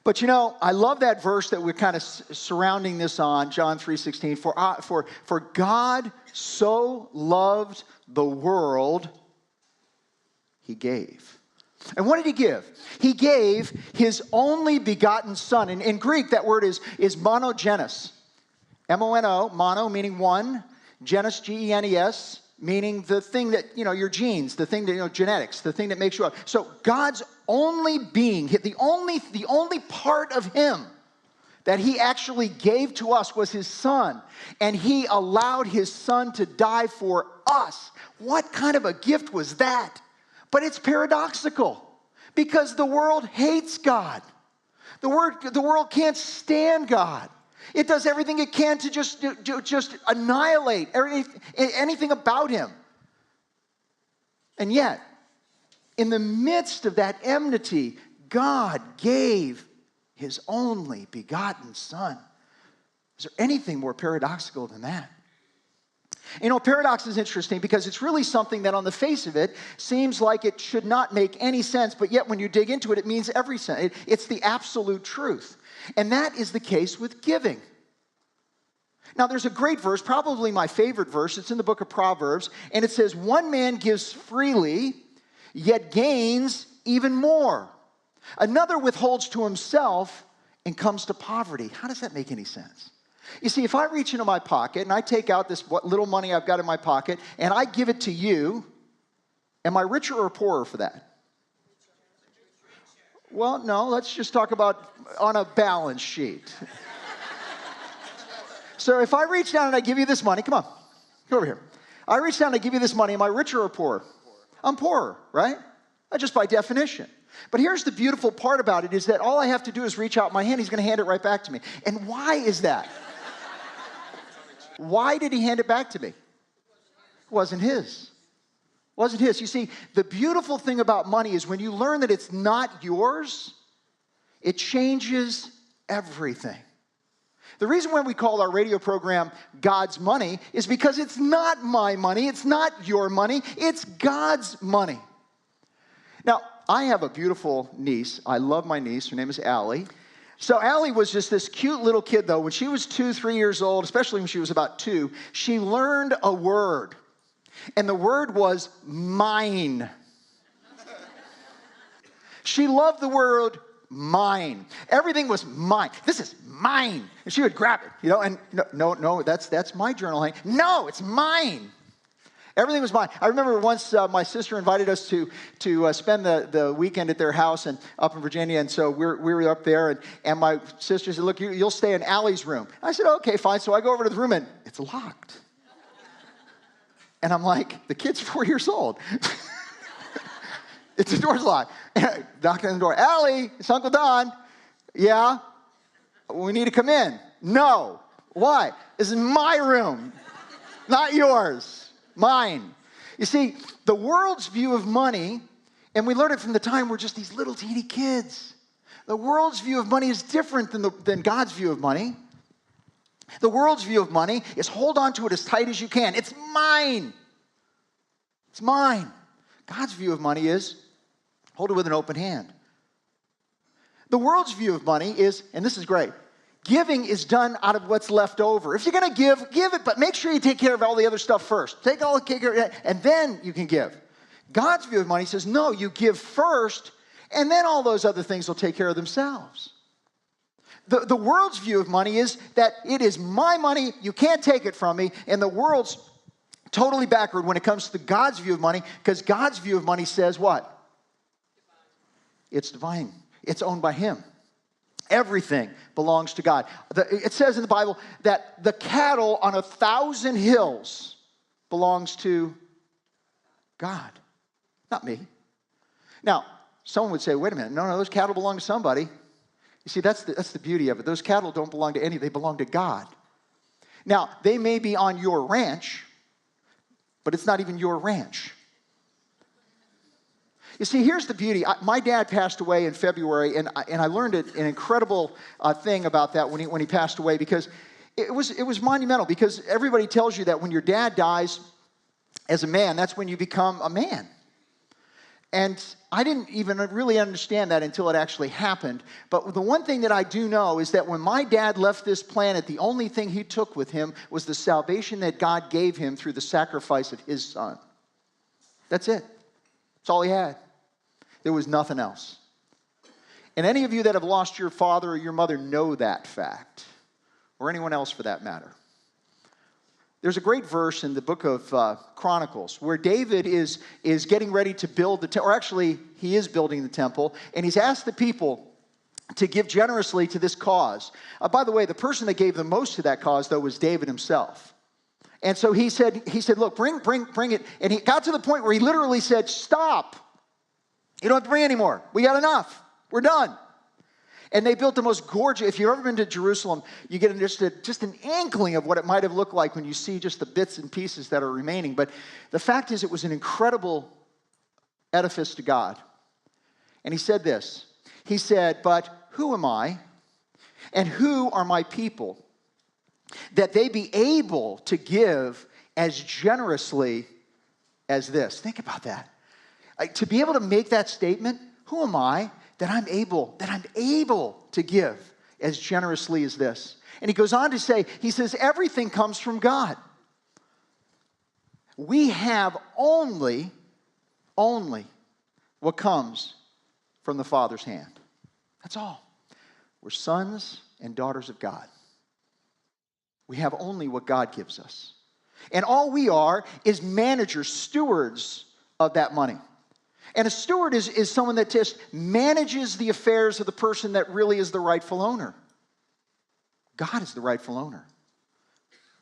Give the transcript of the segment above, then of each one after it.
But you know, I love that verse that we're kind of surrounding this on, John 3:16. For God so loved the world, he gave. And what did he give? He gave his only begotten son. In Greek, that word is monogenes. M-O-N-O, mono meaning one, genes, G-E-N-E-S, meaning the thing that, your genes, the thing that, genetics, the thing that makes you up. So God's only being, the only part of him that he actually gave to us was his son. And he allowed his son to die for us. What kind of a gift was that? But it's paradoxical because the world hates God. The world can't stand God. It does everything it can to just annihilate anything about him. And yet, in the midst of that enmity, God gave his only begotten son. Is there anything more paradoxical than that? Paradox is interesting because it's really something that on the face of it seems like it should not make any sense, but yet when you dig into it, it means every sense. It's the absolute truth. And that is the case with giving. Now, there's a great verse, probably my favorite verse. It's in the book of Proverbs, and it says, "One man gives freely, yet gains even more. Another withholds to himself and comes to poverty." How does that make any sense? You see, if I reach into my pocket and I take out this what little money I've got in my pocket and I give it to you, am I richer or poorer for that? Well, no, let's just talk about on a balance sheet. So if I reach down and I give you this money, come on, come over here. I reach down and I give you this money, am I richer or poorer? I'm poorer, right? Just by definition. But here's the beautiful part about it is that all I have to do is reach out my hand, he's going to hand it right back to me. And why is that? Why did he hand it back to me? It wasn't his. It wasn't his. You see, the beautiful thing about money is when you learn that it's not yours, it changes everything. The reason why we call our radio program God's Money is because it's not my money, it's not your money, it's God's money. Now, I have a beautiful niece. I love my niece. Her name is Allie. So Allie was just this cute little kid, though. When she was 2, 3 years old, especially when she was about 2, she learned a word. And the word was mine. She loved the word mine. Everything was mine. This is mine. And she would grab it, and no, that's my journal. No, it's mine. Everything was mine. I remember once my sister invited us to spend the weekend at their house and up in Virginia, and so we were up there, and my sister said, "Look, you'll stay in Allie's room." I said, "Okay, fine." So I go over to the room, and it's locked. And I'm like, the kid's 4 years old. The door's locked. Knock on the door. "Allie, it's Uncle Don." "Yeah." "We need to come in." "No." "Why?" "This is my room, not yours. Mine." You see, the world's view of money, and we learned it from the time we're just these little teeny kids. The world's view of money is different than God's view of money. The world's view of money is hold on to it as tight as you can. It's mine. It's mine. God's view of money is hold it with an open hand. The world's view of money is, and this is great, giving is done out of what's left over. If you're going to give it, but make sure you take care of all the other stuff first. Take all the care of it, and then you can give. God's view of money says, no, you give first, and then all those other things will take care of themselves. The world's view of money is that it is my money, you can't take it from me, and the world's totally backward when it comes to God's view of money, because God's view of money says what? It's divine. It's owned by him. Everything belongs to God. It says in the Bible that the cattle on 1,000 hills belongs to God, not me. Now, someone would say, wait a minute, no, those cattle belong to somebody. You see, that's the beauty of it. Those cattle don't belong to any, they belong to God. Now, they may be on your ranch, but it's not even your ranch. You see, here's the beauty. My dad passed away in February, and I learned an incredible thing about that when he passed away, because it was monumental. Because everybody tells you that when your dad dies as a man, that's when you become a man. And I didn't even really understand that until it actually happened. But the one thing that I do know is that when my dad left this planet, the only thing he took with him was the salvation that God gave him through the sacrifice of his son. That's it. That's all he had. There was nothing else. And any of you that have lost your father or your mother know that fact, or anyone else for that matter. There's a great verse in the book of Chronicles where David is getting ready to build the temple, or actually he is building the temple, and he's asked the people to give generously to this cause. By the way, the person that gave the most to that cause, though, was David himself. And so he said, look, bring it. And he got to the point where he literally said, stop. You don't have to bring any more. We got enough. We're done. And they built the most gorgeous, if you've ever been to Jerusalem, you get just an inkling of what it might have looked like when you see just the bits and pieces that are remaining. But the fact is, it was an incredible edifice to God. And he said this. He said, but who am I and who are my people that they be able to give as generously as this? Think about that. To be able to make that statement, who am I that I'm able to give as generously as this? And he goes on to say, he says, everything comes from God. We have only what comes from the Father's hand. That's all. We're sons and daughters of God. We have only what God gives us. And all we are is managers, stewards of that money. And a steward is someone that just manages the affairs of the person that really is the rightful owner. God is the rightful owner.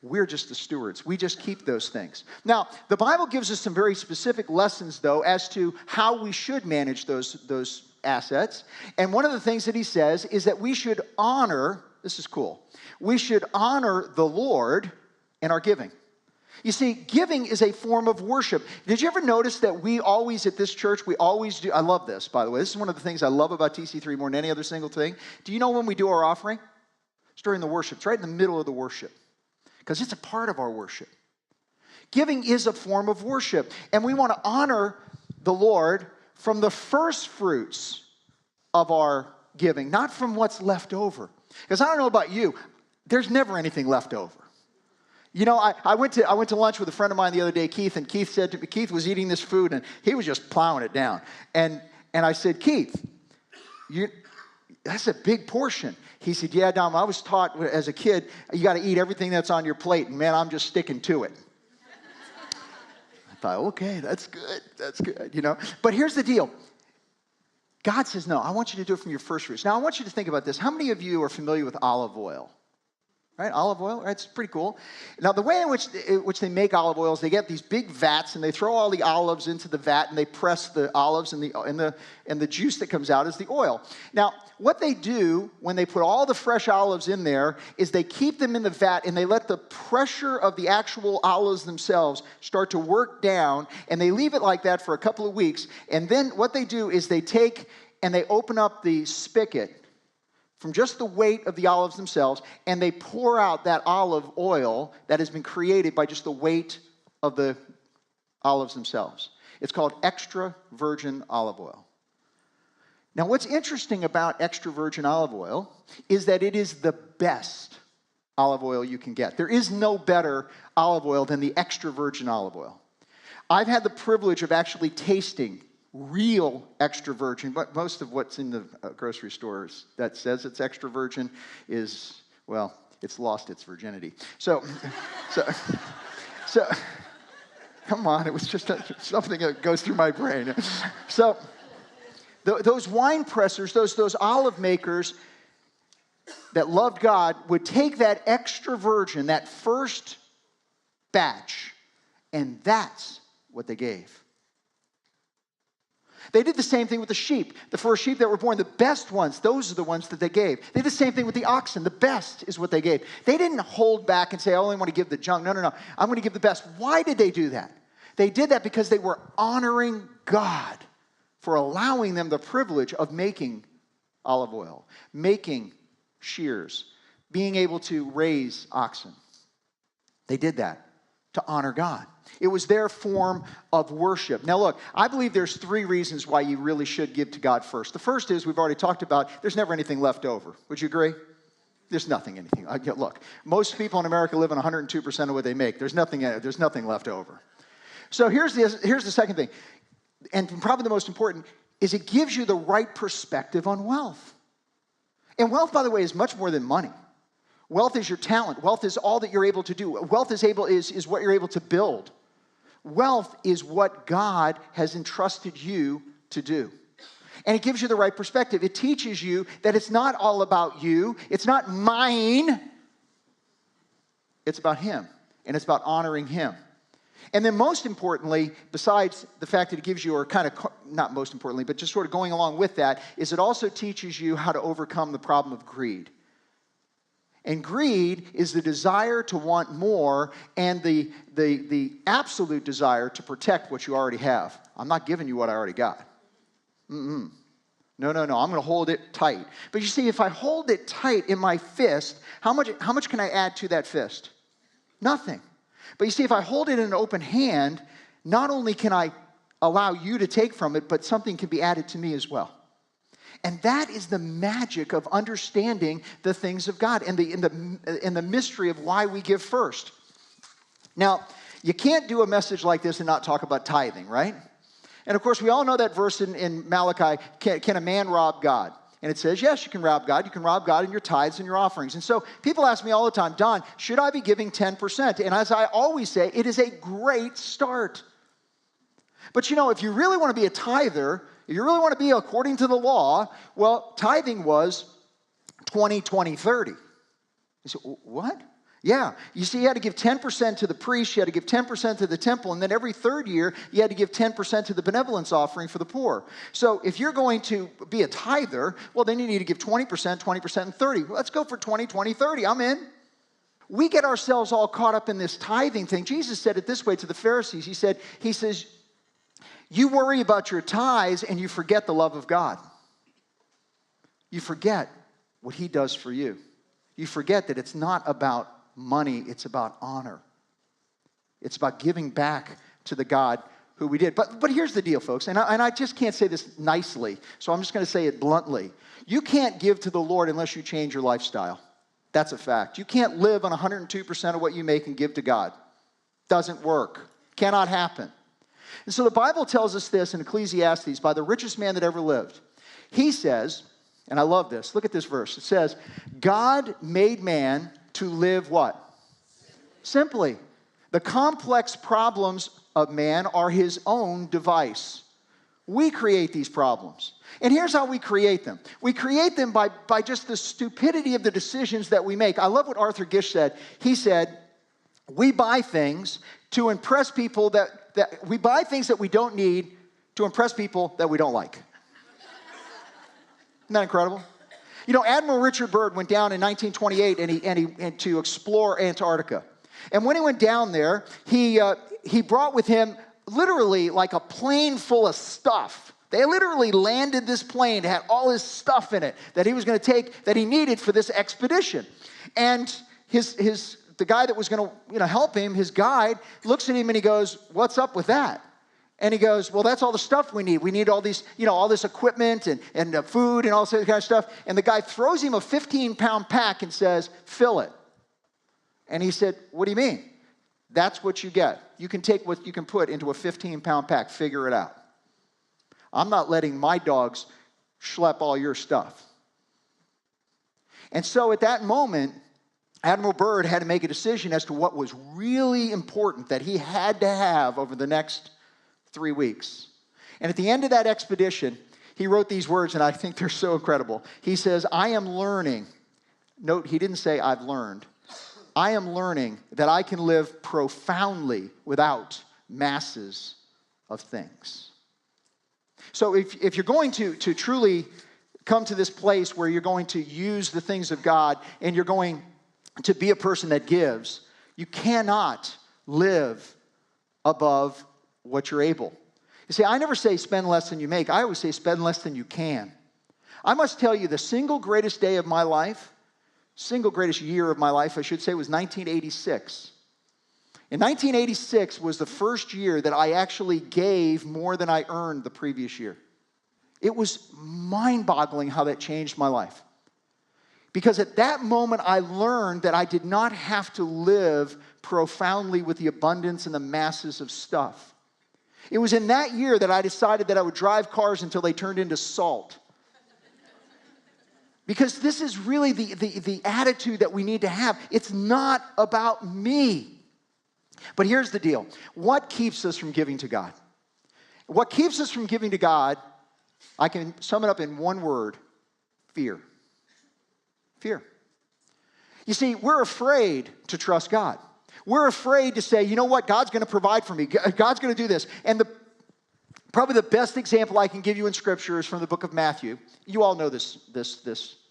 We're just the stewards. We just keep those things. Now, the Bible gives us some very specific lessons, though, as to how we should manage those assets. And one of the things that he says is that we should honor, this is cool, we should honor the Lord in our giving. You see, giving is a form of worship. Did you ever notice that we always, at this church, we always do, I love this, by the way. This is one of the things I love about TC3 more than any other single thing. Do you know when we do our offering? It's during the worship. It's right in the middle of the worship because it's a part of our worship. Giving is a form of worship, and we want to honor the Lord from the first fruits of our giving, not from what's left over. Because I don't know about you, there's never anything left over. You know, I went to lunch with a friend of mine the other day, Keith, and Keith said to me, Keith was eating this food, and he was just plowing it down. And I said, Keith, that's a big portion. He said, yeah, Dom, I was taught as a kid, you got to eat everything that's on your plate, and man, I'm just sticking to it. I thought, okay, that's good, you know. But here's the deal. God says, no, I want you to do it from your first fruits. Now, I want you to think about this. How many of you are familiar with olive oil? Right, olive oil, right? It's pretty cool. Now, the way in which they make olive oil is they get these big vats and they throw all the olives into the vat and they press the olives and the juice that comes out is the oil. Now, what they do when they put all the fresh olives in there is they keep them in the vat and they let the pressure of the actual olives themselves start to work down, and they leave it like that for a couple of weeks. And then what they do is they take and they open up the spigot from just the weight of the olives themselves, and they pour out that olive oil that has been created by just the weight of the olives themselves. It's called extra virgin olive oil. Now, what's interesting about extra virgin olive oil is that it is the best olive oil you can get. There is no better olive oil than the extra virgin olive oil. I've had the privilege of actually tasting real extra virgin, but most of what's in the grocery stores that says it's extra virgin is, well, it's lost its virginity. So, come on, it was just something that goes through my brain. So, those wine pressers, those olive makers that loved God would take that extra virgin, that first batch, and that's what they gave. They did the same thing with the sheep. The first sheep that were born, the best ones, those are the ones that they gave. They did the same thing with the oxen. The best is what they gave. They didn't hold back and say, I only want to give the junk. No. I'm going to give the best. Why did they do that? They did that because they were honoring God for allowing them the privilege of making olive oil, making shears, being able to raise oxen. They did that to honor God. It was their form of worship. Now look, I believe there's 3 reasons why you really should give to God first. The first is, we've already talked about, there's never anything left over. Would you agree? There's anything. Look, most people in America live on 102% of what they make. There's nothing left over. So here's the second thing, and probably the most important, is it gives you the right perspective on wealth. And wealth, by the way, is much more than money. Wealth is your talent. Wealth is all that you're able to do. Wealth is what you're able to build. Wealth is what God has entrusted you to do. And it gives you the right perspective. It teaches you that it's not all about you. It's not mine. It's about Him. And it's about honoring Him. And then most importantly, besides the fact that it gives you, or kind of, not most importantly, but just sort of going along with that, is it also teaches you how to overcome the problem of greed. And greed is the desire to want more and the absolute desire to protect what you already have. I'm not giving you what I already got. No. I'm going to hold it tight. But you see, if I hold it tight in my fist, how much can I add to that fist? Nothing. But you see, if I hold it in an open hand, not only can I allow you to take from it, but something can be added to me as well. And that is the magic of understanding the things of God and the mystery of why we give first. Now, you can't do a message like this and not talk about tithing, right? And of course, we all know that verse in Malachi, can a man rob God? And it says, yes, you can rob God. You can rob God in your tithes and your offerings. And so people ask me all the time, Don, should I be giving 10%? And as I always say, it is a great start. But you know, if you really want to be a tither, if you really want to be according to the law, well, tithing was 20, 20, 30. You say, what? Yeah. You see, you had to give 10% to the priest, you had to give 10% to the temple, and then every third year, you had to give 10% to the benevolence offering for the poor. So if you're going to be a tither, well, then you need to give 20%, 20%, and 30. Let's go for 20, 20, 30. I'm in. We get ourselves all caught up in this tithing thing. Jesus said it this way to the Pharisees. He says, you worry about your tithes and you forget the love of God. You forget what He does for you. You forget that it's not about money, it's about honor. It's about giving back to the God who we did. But here's the deal, folks, and I just can't say this nicely, so I'm just going to say it bluntly. You can't give to the Lord unless you change your lifestyle. That's a fact. You can't live on 102% of what you make and give to God. Doesn't work. Cannot happen. And so the Bible tells us this in Ecclesiastes by the richest man that ever lived. He says, and I love this, look at this verse. It says, God made man to live what? Simply. The complex problems of man are His own device. We create these problems. And here's how we create them. We create them by just the stupidity of the decisions that we make. I love what Arthur Gish said. He said, we buy things to impress people that we buy things that we don't need to impress people that we don't like. Isn't that incredible? You know, Admiral Richard Byrd went down in 1928 and to explore Antarctica. And when he went down there, he brought with him literally like a plane full of stuff. They literally landed this plane. It had all his stuff in it that he was going to take, that he needed for this expedition. And the guy that was going to help him, his guide, looks at him and he goes, what's up with that? And he goes, well, that's all the stuff we need. We need all these, all this equipment and food and all this kind of stuff. And the guy throws him a 15-pound pack and says, fill it. And he said, what do you mean? That's what you get. You can take what you can put into a 15-pound pack. Figure it out. I'm not letting my dogs schlep all your stuff. And so at that moment, Admiral Byrd had to make a decision as to what was really important that he had to have over the next 3 weeks. And at the end of that expedition, he wrote these words, and I think they're so incredible. He says, I am learning. Note, he didn't say I've learned. I am learning that I can live profoundly without masses of things. So if you're going to truly come to this place where you're going to use the things of God and you're going to be a person that gives, you cannot live above what you're able. You see, I never say spend less than you make. I always say spend less than you can. I must tell you, the single greatest day of my life, single greatest year of my life, I should say, was 1986. In 1986 was the first year that I actually gave more than I earned the previous year. It was mind-boggling how that changed my life. Because at that moment, I learned that I did not have to live profoundly with the abundance and the masses of stuff. It was in that year that I decided that I would drive cars until they turned into salt. Because this is really the attitude that we need to have. It's not about me. But here's the deal. What keeps us from giving to God? What keeps us from giving to God, I can sum it up in one word: fear. Fear. You see, we're afraid to trust God. We're afraid to say, you know what, God's going to provide for me. God's going to do this. And probably the best example I can give you in Scripture is from the book of Matthew. You all know this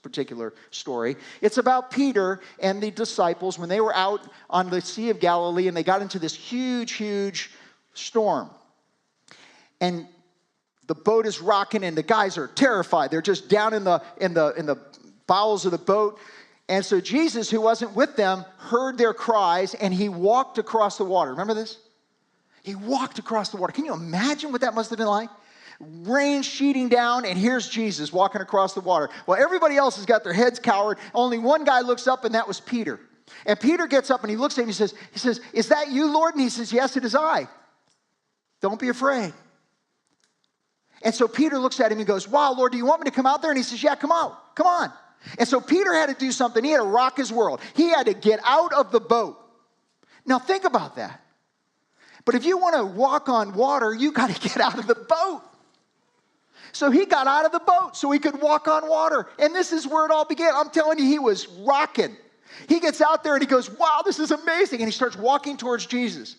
particular story. It's about Peter and the disciples when they were out on the Sea of Galilee and they got into this huge storm. And the boat is rocking and the guys are terrified. They're just down in the bowels of the boat. And so Jesus, who wasn't with them, heard their cries and he walked across the water. Remember this? He walked across the water. Can you imagine what that must have been like? Rain sheeting down, and here's Jesus walking across the water. Well, everybody else has got their heads cowered. Only one guy looks up, and that was Peter. And Peter gets up, and he looks at him, he says, "Is that you, Lord?" And he says, "Yes, it is I. Don't be afraid." And so Peter looks at him and goes, "Wow, Lord, do you want me to come out there?" And he says, "Yeah, come on. And so Peter had to do something. He had to rock his world. He had to get out of the boat. Now think about that. But if you want to walk on water, you got to get out of the boat. So he got out of the boat so he could walk on water. And this is where it all began. I'm telling you, he was rocking. He gets out there and he goes, "Wow, this is amazing." And he starts walking towards Jesus.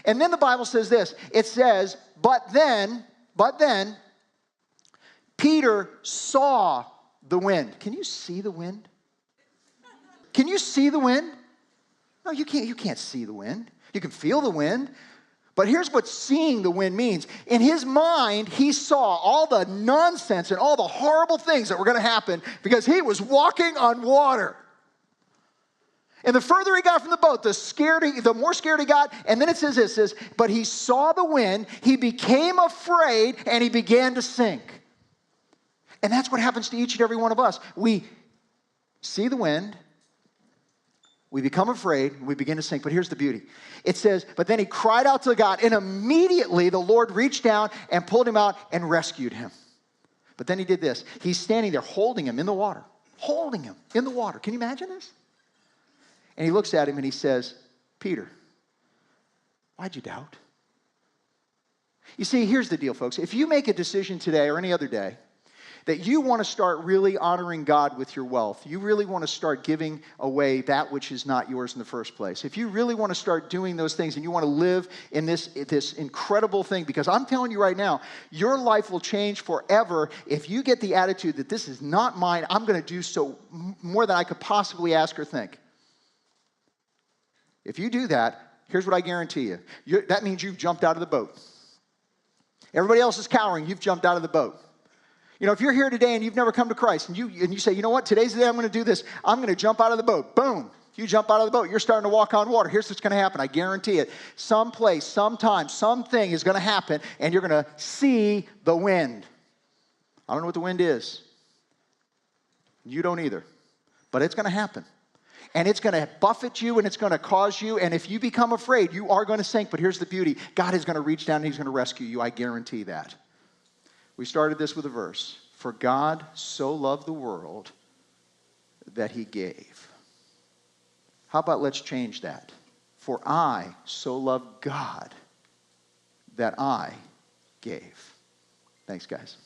And then the Bible says this. It says, but then, Peter saw the wind. Can you see the wind? Can you see the wind? No, you can't. You can't see the wind. You can feel the wind. But here's what seeing the wind means. In his mind, he saw all the nonsense and all the horrible things that were going to happen because he was walking on water. And the further he got from the boat, the more scared he got. And then it says this, but he saw the wind, he became afraid, and he began to sink. And that's what happens to each and every one of us. We see the wind, we become afraid, and we begin to sink. But here's the beauty. It says, but then he cried out to God, and immediately the Lord reached down and pulled him out and rescued him. But then he did this. He's standing there holding him in the water. Holding him in the water. Can you imagine this? And he looks at him and he says, "Peter, why'd you doubt?" You see, here's the deal, folks. If you make a decision today or any other day that you want to start really honoring God with your wealth, you really want to start giving away that which is not yours in the first place, if you really want to start doing those things and you want to live in this incredible thing, because I'm telling you right now, your life will change forever if you get the attitude that this is not mine, I'm going to do so more than I could possibly ask or think. If you do that, here's what I guarantee you. That means you've jumped out of the boat. Everybody else is cowering, you've jumped out of the boat. You know, if you're here today and you've never come to Christ and you say, you know what, today's the day I'm going to do this. I'm going to jump out of the boat. Boom. You jump out of the boat. You're starting to walk on water. Here's what's going to happen. I guarantee it. Someplace, sometime, something is going to happen and you're going to see the wind. I don't know what the wind is. You don't either. But it's going to happen. And it's going to buffet you and it's going to cause you. And if you become afraid, you are going to sink. But here's the beauty. God is going to reach down and he's going to rescue you. I guarantee that. We started this with a verse. For God so loved the world that he gave. How about let's change that? For I so loved God that I gave. Thanks, guys.